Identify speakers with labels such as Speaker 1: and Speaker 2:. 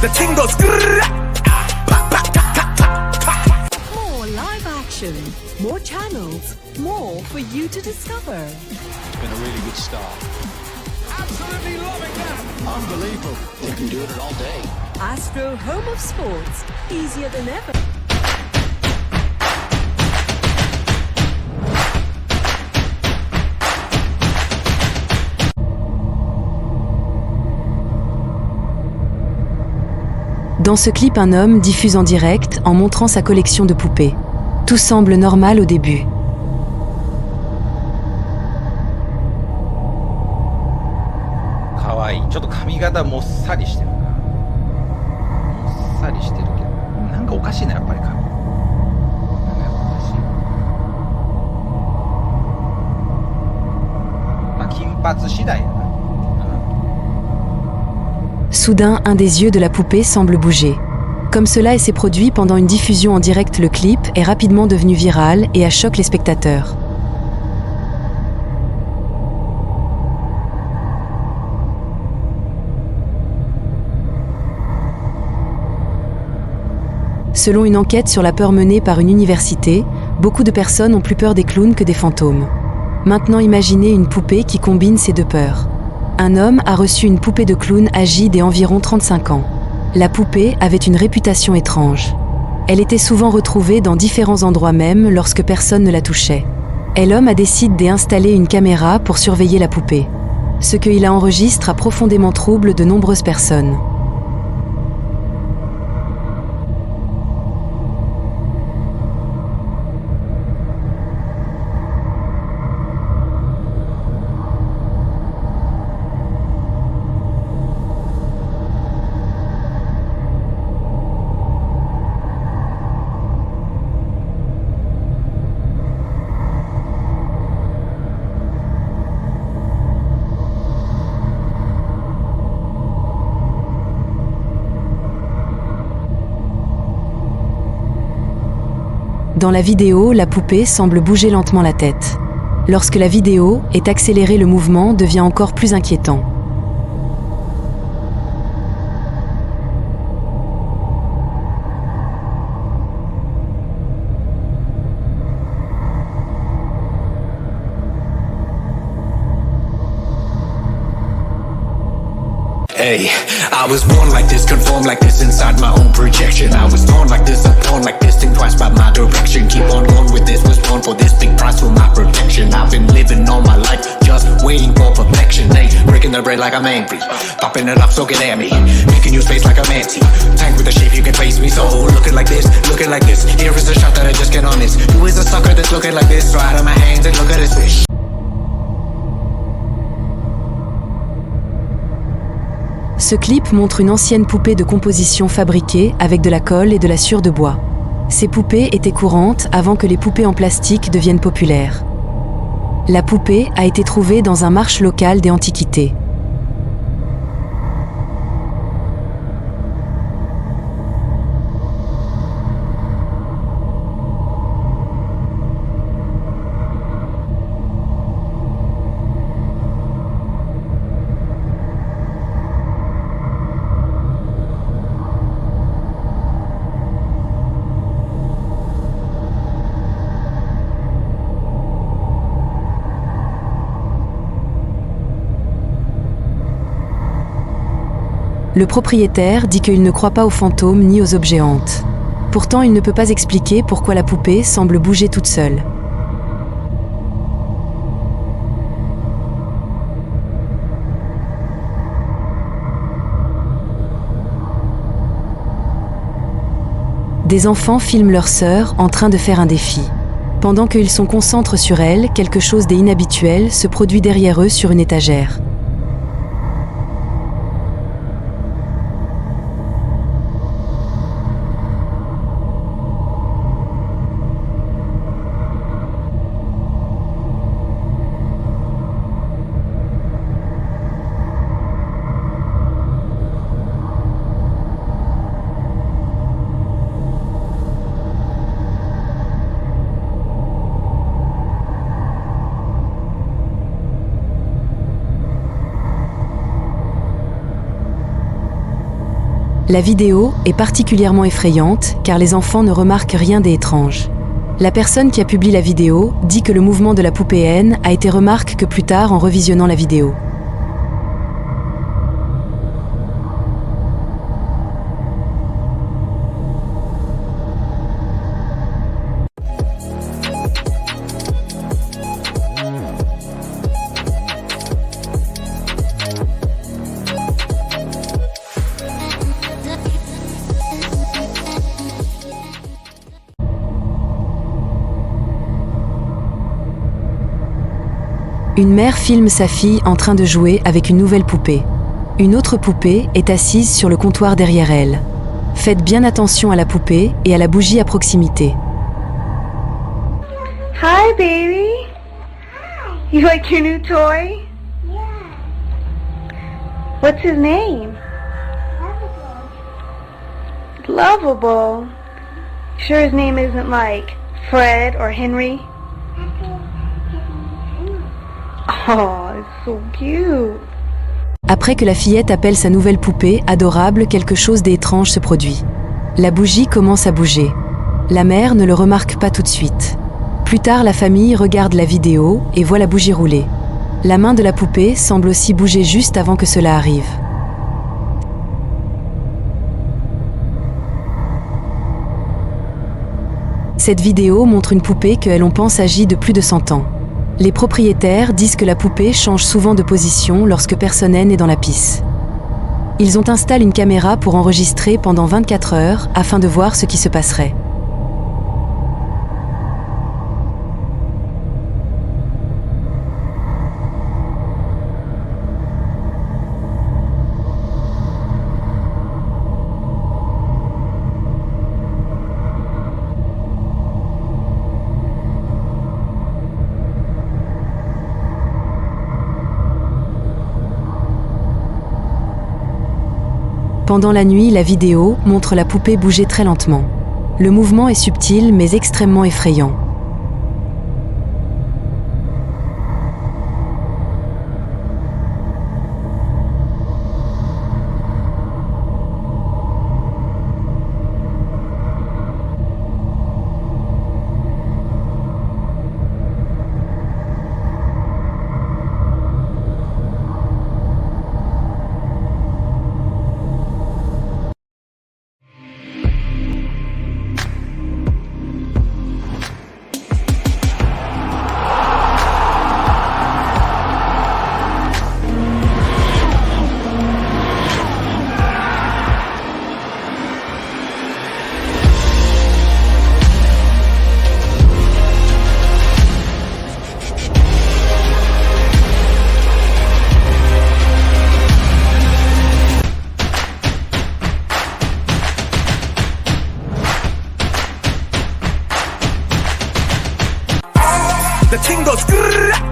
Speaker 1: the ting goes.
Speaker 2: More live action, more channels, more for you to discover.
Speaker 3: It's been a really good start.
Speaker 1: Absolutely loving that.
Speaker 3: Unbelievable. You can do it all day.
Speaker 2: Astro Home of Sports, easier than ever.
Speaker 4: Dans ce clip, un homme diffuse en direct en montrant sa collection de poupées. Tout semble normal au début.
Speaker 5: Kawaii. ちょっと髪型もっさりしてるな。もっさりしてるけど、なんかおかしいなやっぱり髪。なんかおかしい。まあ金髪次第やな。
Speaker 4: Soudain, un des yeux de la poupée semble bouger. Comme cela s'est produit pendant une diffusion en direct, le clip est rapidement devenu viral et a choqué les spectateurs. Selon une enquête sur la peur menée par une université, beaucoup de personnes ont plus peur des clowns que des fantômes. Maintenant, imaginez une poupée qui combine ces deux peurs. Un homme a reçu une poupée de clown âgée d'environ 35 ans. La poupée avait une réputation étrange. Elle était souvent retrouvée dans différents endroits même lorsque personne ne la touchait. Et l'homme a décidé d'installer une caméra pour surveiller la poupée. Ce qu'il a enregistré a profondément troublé de nombreuses personnes. Dans la vidéo, la poupée semble bouger lentement la tête. Lorsque la vidéo est accélérée, le mouvement devient encore plus inquiétant.
Speaker 6: Hey, I was born like this, conformed like this inside my own projection. I was torn like this, I'm torn like this, think twice about my direction. Keep on going with this, was born for this, big price for my protection. I've been living all my life, just waiting for perfection. Hey, breaking the bread like I'm angry, popping it up, so get at me. Making you space like I'm anti, tank with the shape, you can face me. So looking like this, here is a shot that I just get on this. Who is a sucker that's looking like this? Throw out of my hands and look at this fish.
Speaker 4: Ce clip montre une ancienne poupée de composition fabriquée avec de la colle et de la sciure de bois. Ces poupées étaient courantes avant que les poupées en plastique deviennent populaires. La poupée a été trouvée dans un marché local des antiquités. Le propriétaire dit qu'il ne croit pas aux fantômes ni aux objets hantes. Pourtant, il ne peut pas expliquer pourquoi la poupée semble bouger toute seule. Des enfants filment leur sœur en train de faire un défi. Pendant qu'ils sont concentrés sur elle, quelque chose d'inhabituel se produit derrière eux sur une étagère. La vidéo est particulièrement effrayante car les enfants ne remarquent rien d'étrange. La personne qui a publié la vidéo dit que le mouvement de la poupée N a été remarqué que plus tard en revisionnant la vidéo. Une mère filme sa fille en train de jouer avec une nouvelle poupée. Une autre poupée est assise sur le comptoir derrière elle. Faites bien attention à la poupée et à la bougie à proximité.
Speaker 7: Hi, baby. You like your new toy?
Speaker 8: Yeah.
Speaker 7: What's his name? Lovable. Sure his name isn't like Fred or Henry? Oh, it's so cute.
Speaker 4: Après que la fillette appelle sa nouvelle poupée adorable, quelque chose d'étrange se produit. La bougie commence à bouger. La mère ne le remarque pas tout de suite. Plus tard, la famille regarde la vidéo et voit la bougie rouler. La main de la poupée semble aussi bouger juste avant que cela arrive. Cette vidéo montre une poupée que l'on pense âgée de plus de 100 ans. Les propriétaires disent que la poupée change souvent de position lorsque personne n'est dans la pièce. Ils ont installé une caméra pour enregistrer pendant 24 heures afin de voir ce qui se passerait. Pendant la nuit, la vidéo montre la poupée bouger très lentement. Le mouvement est subtil mais extrêmement effrayant.
Speaker 1: The thing goes grrrr.